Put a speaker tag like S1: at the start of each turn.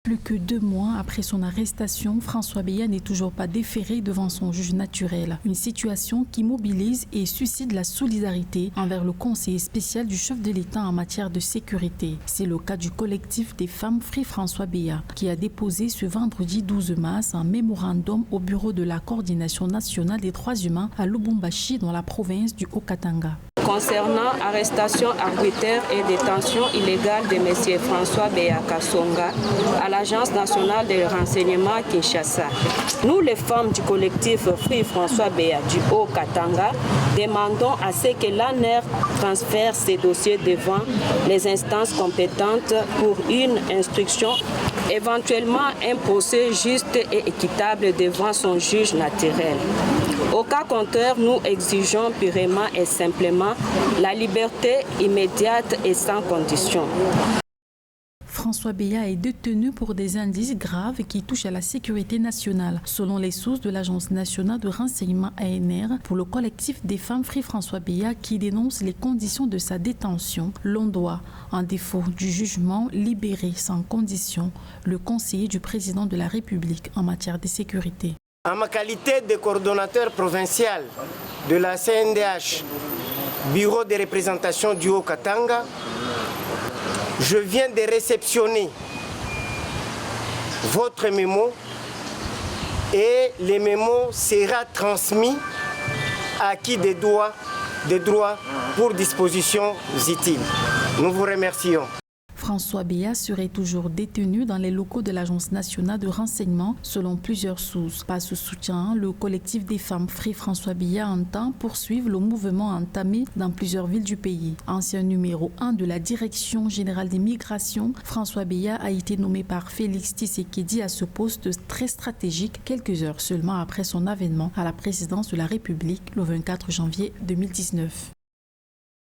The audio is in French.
S1: Plus que 2 mois après son arrestation, François Beya n'est toujours pas déféré devant son juge naturel. Une situation qui mobilise et suscite la solidarité envers le conseiller spécial du chef de l'État en matière de sécurité. C'est le cas du collectif des femmes Free François Beya, qui a déposé ce vendredi 12 mars un mémorandum au bureau de la Coordination nationale des droits humains à Lubumbashi, dans la province du Haut-Katanga.
S2: Concernant arrestation arbitraire et détention illégale de M. François Beya Kasonga à l'Agence nationale de renseignement Kinshasa. Nous, les femmes du collectif Free François Beya du Haut-Katanga, demandons à ce que l'ANER transfère ces dossiers devant les instances compétentes pour une instruction, éventuellement un procès juste et équitable devant son juge naturel. Au cas contraire, nous exigeons purement et simplement la liberté immédiate et sans condition.
S1: François Beya est détenu pour des indices graves qui touchent à la sécurité nationale. Selon les sources de l'Agence nationale de renseignement ANR, pour le collectif des femmes Free François Beya qui dénonce les conditions de sa détention, l'on doit, en défaut du jugement, libérer sans condition le conseiller du président de la République en matière de sécurité.
S3: En ma qualité de coordonnateur provincial de la CNDH, Bureau de représentation du Haut-Katanga, je viens de réceptionner votre mémo et le mémo sera transmis à qui des droits pour dispositions utiles. Nous vous remercions.
S1: François Beya serait toujours détenu dans les locaux de l'Agence nationale de renseignement selon plusieurs sources. Par ce soutien, le collectif des femmes Free François Beya entend poursuivre le mouvement entamé dans plusieurs villes du pays. Ancien numéro 1 de la Direction générale des migrations, François Beya a été nommé par Félix Tshisekedi à ce poste très stratégique quelques heures seulement après son avènement à la présidence de la République le 24 janvier 2019.